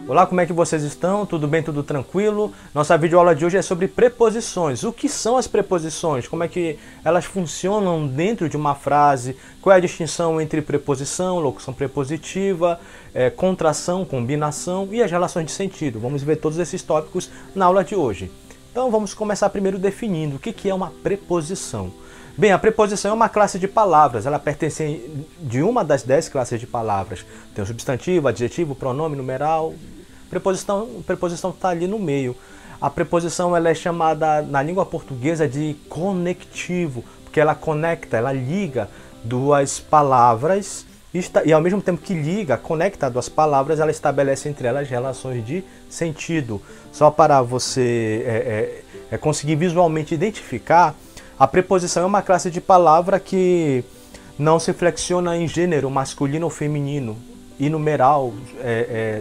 Olá, como é que vocês estão? Tudo bem? Tudo tranquilo? Nossa videoaula de hoje é sobre preposições. O que são as preposições? Como é que elas funcionam dentro de uma frase? Qual é a distinção entre preposição, locução prepositiva, contração, combinação e as relações de sentido? Vamos ver todos esses tópicos na aula de hoje. Então vamos começar primeiro definindo o que é uma preposição. Bem, a preposição é uma classe de palavras, ela pertence de uma das 10 classes de palavras. Tem o substantivo, adjetivo, pronome, numeral. Preposição está ali no meio. A preposição ela é chamada na língua portuguesa de conectivo, porque ela conecta, ela liga duas palavras e ao mesmo tempo que liga, conecta duas palavras, ela estabelece entre elas relações de sentido. Só para você conseguir visualmente identificar, a preposição é uma classe de palavra que não se flexiona em gênero masculino ou feminino, e numeral,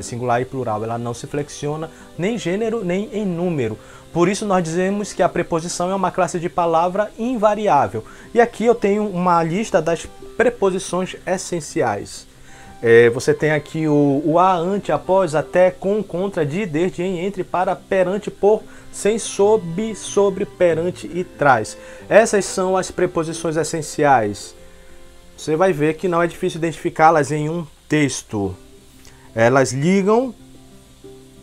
singular e plural. Ela não se flexiona nem em gênero nem em número. Por isso nós dizemos que a preposição é uma classe de palavra invariável. E aqui eu tenho uma lista das preposições essenciais. Você tem aqui o a, ante, após, até, com, contra, de, desde, em, entre, para, perante, por, sem, sob, sobre, perante e traz. Essas são as preposições essenciais. Você vai ver que não é difícil identificá-las em um texto. Elas ligam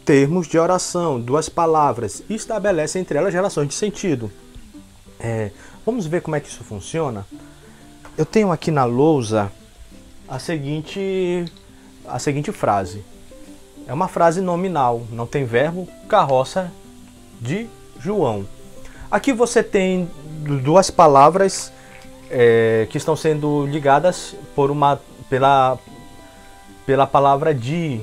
termos de oração, duas palavras, e estabelecem entre elas relações de sentido. Vamos ver como é que isso funciona? Eu tenho aqui na lousa a seguinte frase. É uma frase nominal, não tem verbo, carroça de João. Aqui você tem duas palavras que estão sendo ligadas pela palavra de,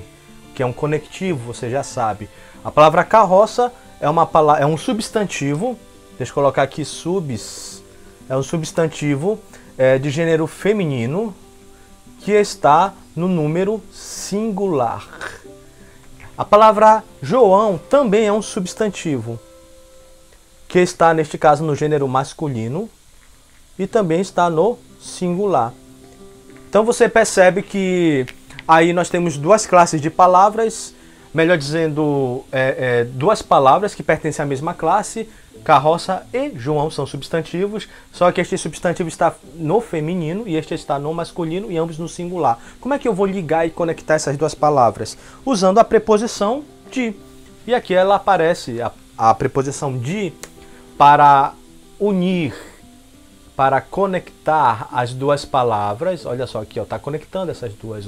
que é um conectivo, você já sabe. A palavra carroça é um substantivo, deixa eu colocar aqui é um substantivo de gênero feminino que está no número singular. A palavra João também é um substantivo que está, neste caso, no gênero masculino e também está no singular. Então você percebe que aí nós temos duas classes de palavras, melhor dizendo, duas palavras que pertencem à mesma classe. Carroça e João são substantivos, só que este substantivo está no feminino e este está no masculino e ambos no singular. Como é que eu vou ligar e conectar essas duas palavras? Usando a preposição de. E aqui ela aparece, a preposição de, para unir, para conectar as duas palavras. Olha só aqui, está conectando essas duas.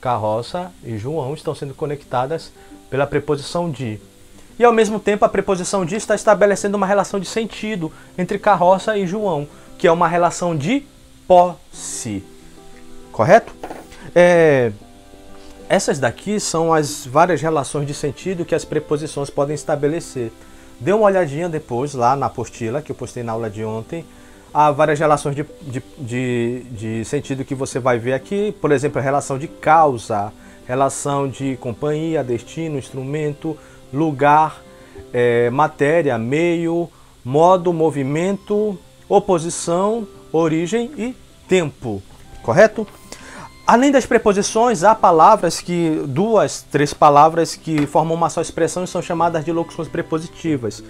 Carroça e João estão sendo conectadas pela preposição de. E ao mesmo tempo a preposição de está estabelecendo uma relação de sentido entre carroça e João, que é uma relação de posse. Correto? Essas daqui são as várias relações de sentido que as preposições podem estabelecer. Dê uma olhadinha depois lá na apostila que eu postei na aula de ontem. Há várias relações de sentido que você vai ver aqui. Por exemplo, a relação de causa, relação de companhia, destino, instrumento, lugar, matéria, meio, modo, movimento, oposição, origem e tempo. Correto? Além das preposições, há palavras que, três palavras que formam uma só expressão e são chamadas de locuções prepositivas.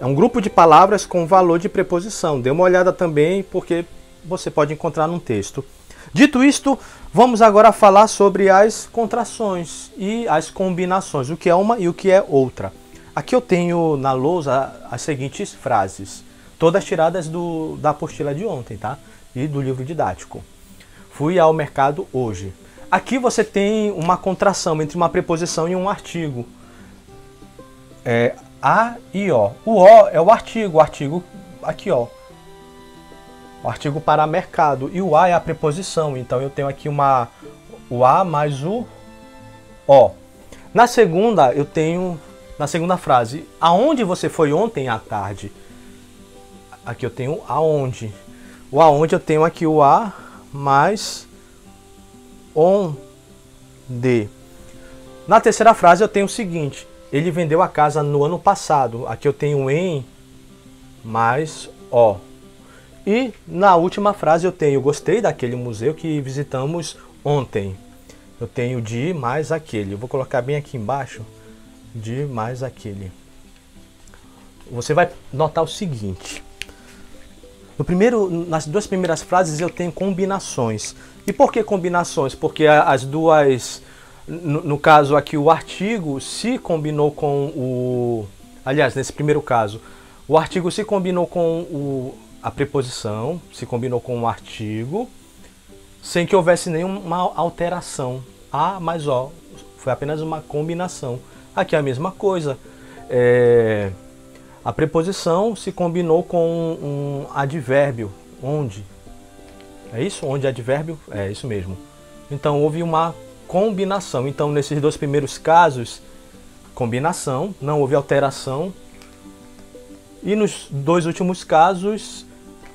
É um grupo de palavras com valor de preposição. Dê uma olhada também, porque você pode encontrar num texto. Dito isto, vamos agora falar sobre as contrações e as combinações, o que é uma e o que é outra. Aqui eu tenho na lousa as seguintes frases, todas tiradas da apostila de ontem, tá? E do livro didático. Fui ao mercado hoje. Aqui você tem uma contração entre uma preposição e um artigo. A e O. O O é o artigo aqui, ó. O artigo para mercado. E o A é a preposição. Então eu tenho aqui o A mais o O. Na segunda frase, aonde você foi ontem à tarde? Aqui eu tenho aonde. O aonde eu tenho aqui o A mais onde. Na terceira frase eu tenho o seguinte: ele vendeu a casa no ano passado. Aqui eu tenho em mais o. E na última frase eu tenho gostei daquele museu que visitamos ontem. Eu tenho de mais aquele. Eu vou colocar bem aqui embaixo, de mais aquele. Você vai notar o seguinte. Nas duas primeiras frases eu tenho combinações. E por que combinações? Porque as duas, no caso aqui, o artigo se combinou com o... Aliás, nesse primeiro caso, o artigo se combinou com a preposição, se combinou com o artigo, sem que houvesse nenhuma alteração. A mais O, foi apenas uma combinação. Aqui é a mesma coisa. A preposição se combinou com um advérbio, onde. É isso? Onde advérbio? É isso mesmo. Então houve uma combinação. Então nesses dois primeiros casos, combinação, não houve alteração. E nos dois últimos casos,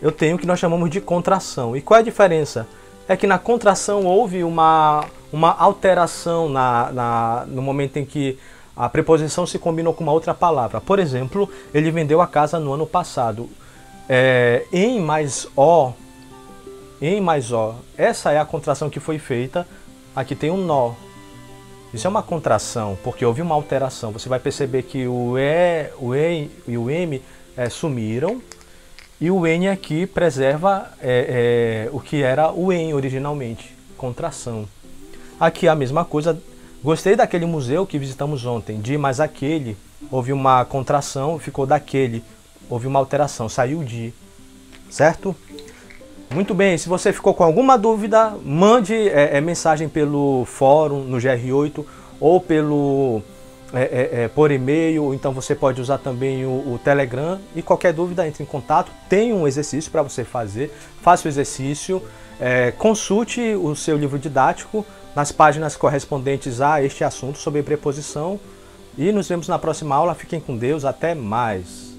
eu tenho o que nós chamamos de contração. E qual é a diferença? É que na contração houve uma alteração no momento em que a preposição se combinou com uma outra palavra. Por exemplo, ele vendeu a casa no ano passado. Em mais O, essa é a contração que foi feita. Aqui tem um nó. Isso é uma contração, porque houve uma alteração. Você vai perceber que o E e o M sumiram. E o N aqui preserva o que era o EN originalmente, contração. Aqui a mesma coisa. Gostei daquele museu que visitamos ontem. De mais aquele, houve uma contração, ficou daquele. Houve uma alteração, saiu de. Certo? Muito bem, se você ficou com alguma dúvida, mande mensagem pelo fórum, no GR8, ou por e-mail, ou então você pode usar também o Telegram. E qualquer dúvida, entre em contato. Tem um exercício para você fazer. Faça o exercício, consulte o seu livro didático nas páginas correspondentes a este assunto sobre preposição. E nos vemos na próxima aula. Fiquem com Deus. Até mais.